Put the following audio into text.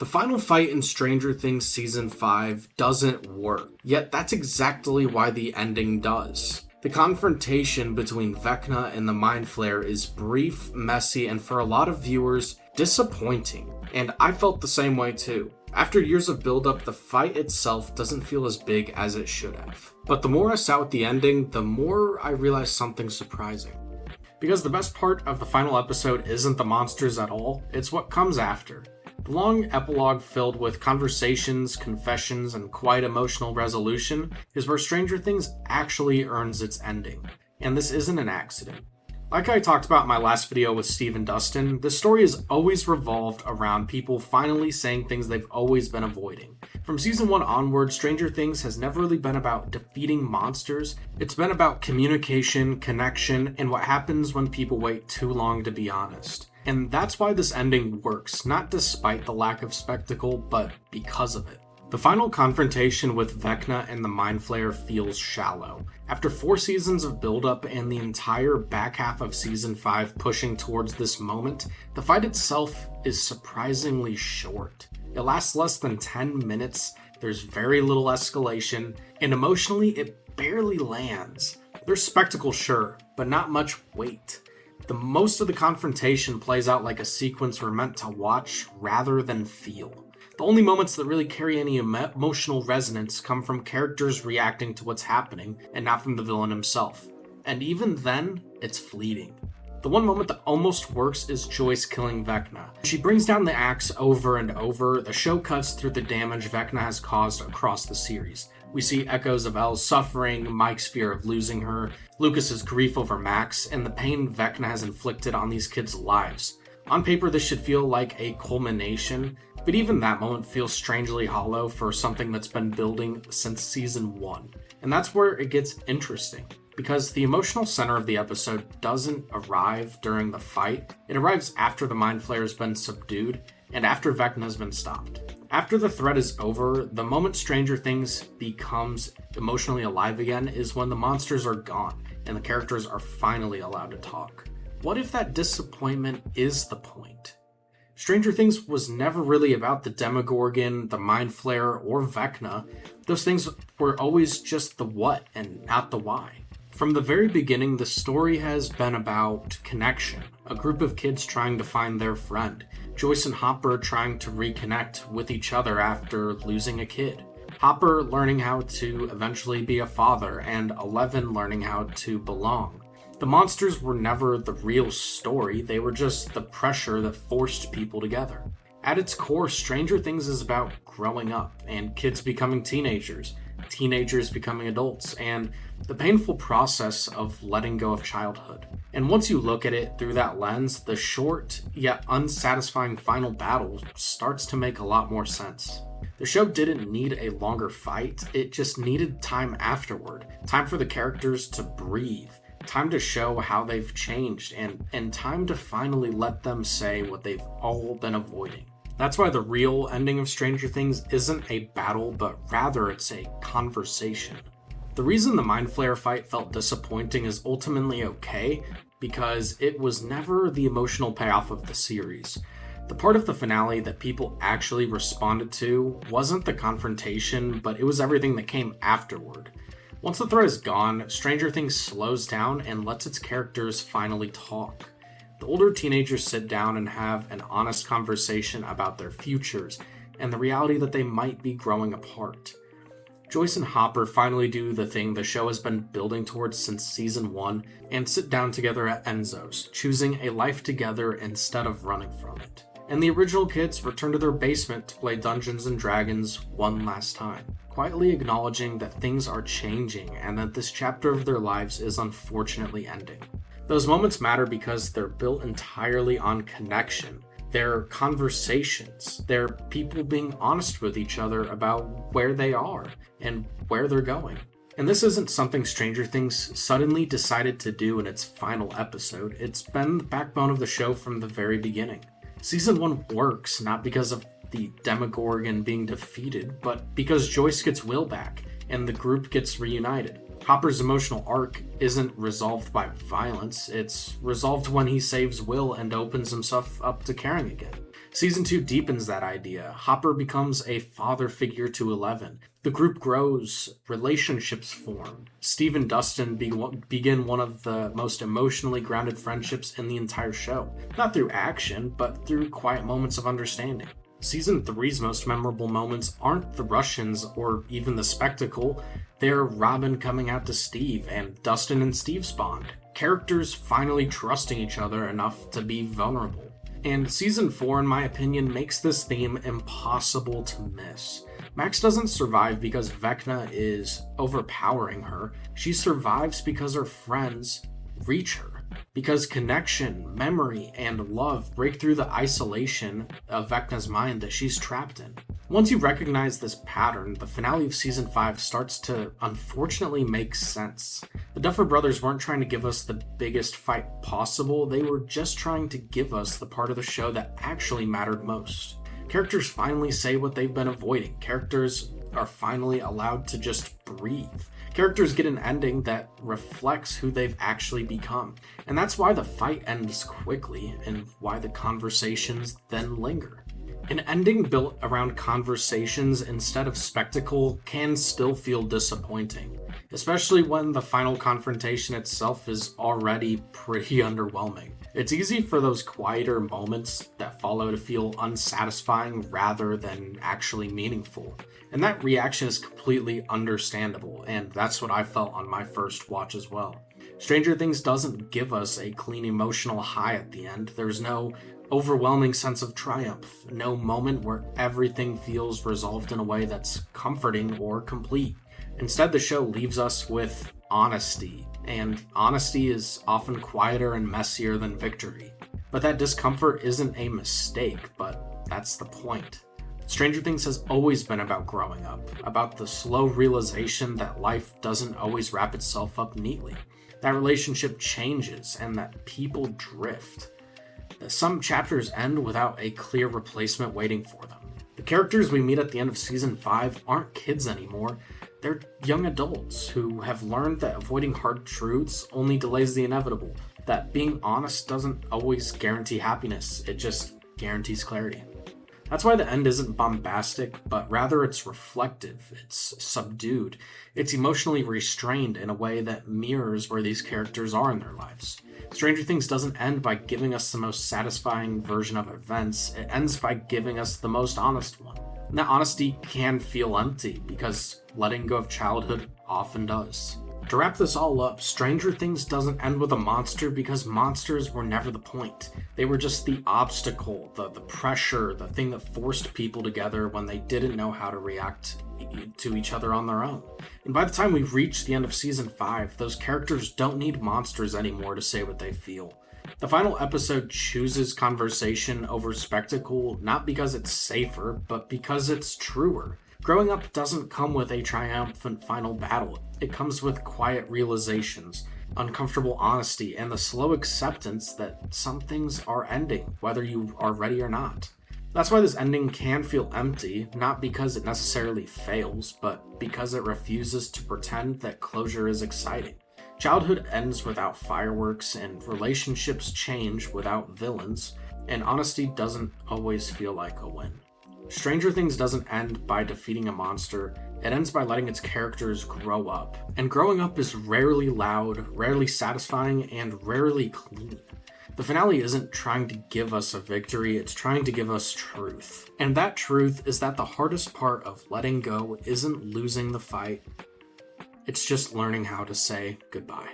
The final fight in Stranger Things Season 5 doesn't work, yet that's exactly why the ending does. The confrontation between Vecna and the Mind Flayer is brief, messy, and for a lot of viewers, disappointing. And I felt the same way too. After years of build-up, the fight itself doesn't feel as big as it should have. But the more I sat with the ending, the more I realized something surprising. Because the best part of the final episode isn't the monsters at all, it's what comes after. The long epilogue filled with conversations, confessions, and quite emotional resolution is where Stranger Things actually earns its ending. And this isn't an accident. Like I talked about in my last video with Steve and Dustin, this story has always revolved around people finally saying things they've always been avoiding. From season 1 onward, Stranger Things has never really been about defeating monsters. It's been about communication, connection, and what happens when people wait too long to be honest. And that's why this ending works, not despite the lack of spectacle, but because of it. The final confrontation with Vecna and the Mind Flayer feels shallow. After 4 seasons of build-up and the entire back half of Season 5 pushing towards this moment, the fight itself is surprisingly short. It lasts less than 10 minutes, there's very little escalation, and emotionally it barely lands. There's spectacle, sure, but not much weight. The most of the confrontation plays out like a sequence we're meant to watch rather than feel. The only moments that really carry any emotional resonance come from characters reacting to what's happening and not from the villain himself. And even then, it's fleeting. The one moment that almost works is Joyce killing Vecna. She brings down the axe over and over. The show cuts through the damage Vecna has caused across the series. We see echoes of Elle's suffering, Mike's fear of losing her, Lucas's grief over Max, and the pain Vecna has inflicted on these kids' lives. On paper, this should feel like a culmination, but even that moment feels strangely hollow for something that's been building since season 1. And that's where it gets interesting, because the emotional center of the episode doesn't arrive during the fight. It arrives after the Mind Flayer's been subdued, and after Vecna's been stopped. After the threat is over, the moment Stranger Things becomes emotionally alive again is when the monsters are gone, and the characters are finally allowed to talk. What if that disappointment is the point? Stranger Things was never really about the Demogorgon, the Mind Flayer, or Vecna. Those things were always just the what and not the why. From the very beginning, the story has been about connection, a group of kids trying to find their friend, Joyce and Hopper trying to reconnect with each other after losing a kid, Hopper learning how to eventually be a father, and Eleven learning how to belong. The monsters were never the real story, they were just the pressure that forced people together. At its core, Stranger Things is about growing up, and kids becoming teenagers, teenagers becoming adults, and the painful process of letting go of childhood. And once you look at it through that lens, the short yet unsatisfying final battle starts to make a lot more sense. The show didn't need a longer fight, it just needed time afterward, time for the characters to breathe, time to show how they've changed, and time to finally let them say what they've all been avoiding. That's why the real ending of Stranger Things isn't a battle, but rather it's a conversation. The reason the Mind Flayer fight felt disappointing is ultimately okay, because it was never the emotional payoff of the series. The part of the finale that people actually responded to wasn't the confrontation, but it was everything that came afterward. Once the threat is gone, Stranger Things slows down and lets its characters finally talk. The older teenagers sit down and have an honest conversation about their futures and the reality that they might be growing apart. Joyce and Hopper finally do the thing the show has been building towards since season 1 and sit down together at Enzo's, choosing a life together instead of running from it. And the original kids return to their basement to play Dungeons and Dragons one last time, quietly acknowledging that things are changing and that this chapter of their lives is unfortunately ending. Those moments matter because they're built entirely on connection. They're conversations. They're people being honest with each other about where they are and where they're going. And this isn't something Stranger Things suddenly decided to do in its final episode. It's been the backbone of the show from the very beginning. Season 1 works not because of the Demogorgon being defeated, but because Joyce gets Will back and the group gets reunited. Hopper's emotional arc isn't resolved by violence, it's resolved when he saves Will and opens himself up to caring again. Season 2 deepens that idea. Hopper becomes a father figure to Eleven. The group grows, relationships form. Steve and Dustin begin one of the most emotionally grounded friendships in the entire show. Not through action, but through quiet moments of understanding. Season 3's most memorable moments aren't the Russians or even the spectacle, they're Robin coming out to Steve and Dustin and Steve's bond. Characters finally trusting each other enough to be vulnerable. And Season 4, in my opinion, makes this theme impossible to miss. Max doesn't survive because Vecna is overpowering her. She survives because her friends reach her. Because connection, memory, and love break through the isolation of Vecna's mind that she's trapped in. Once you recognize this pattern, the finale of Season 5 starts to unfortunately make sense. The Duffer Brothers weren't trying to give us the biggest fight possible, they were just trying to give us the part of the show that actually mattered most. Characters finally say what they've been avoiding. Characters are finally allowed to just breathe. Characters get an ending that reflects who they've actually become. And that's why the fight ends quickly and why the conversations then linger. An ending built around conversations instead of spectacle can still feel disappointing, especially when the final confrontation itself is already pretty underwhelming. It's easy for those quieter moments that follow to feel unsatisfying rather than actually meaningful. And that reaction is completely understandable, and that's what I felt on my first watch as well. Stranger Things doesn't give us a clean emotional high at the end. There's no overwhelming sense of triumph, no moment where everything feels resolved in a way that's comforting or complete. Instead, the show leaves us with honesty, and honesty is often quieter and messier than victory. But that discomfort isn't a mistake, but that's the point. Stranger Things has always been about growing up, about the slow realization that life doesn't always wrap itself up neatly, that relationship changes, and that people drift. Some chapters end without a clear replacement waiting for them. The characters we meet at the end of Season 5 aren't kids anymore, they're young adults who have learned that avoiding hard truths only delays the inevitable, that being honest doesn't always guarantee happiness, it just guarantees clarity. That's why the end isn't bombastic, but rather it's reflective, it's subdued, it's emotionally restrained in a way that mirrors where these characters are in their lives. Stranger Things doesn't end by giving us the most satisfying version of events, it ends by giving us the most honest one. And that honesty can feel empty, because letting go of childhood often does. To wrap this all up, Stranger Things doesn't end with a monster because monsters were never the point. They were just the obstacle, the pressure, the thing that forced people together when they didn't know how to react to each other on their own. And by the time we reach the end of Season 5, those characters don't need monsters anymore to say what they feel. The final episode chooses conversation over spectacle, not because it's safer, but because it's truer. Growing up doesn't come with a triumphant final battle. It comes with quiet realizations, uncomfortable honesty, and the slow acceptance that some things are ending, whether you are ready or not. That's why this ending can feel empty, not because it necessarily fails, but because it refuses to pretend that closure is exciting. Childhood ends without fireworks, and relationships change without villains, and honesty doesn't always feel like a win. Stranger Things doesn't end by defeating a monster, it ends by letting its characters grow up. And growing up is rarely loud, rarely satisfying, and rarely clean. The finale isn't trying to give us a victory, it's trying to give us truth. And that truth is that the hardest part of letting go isn't losing the fight, it's just learning how to say goodbye.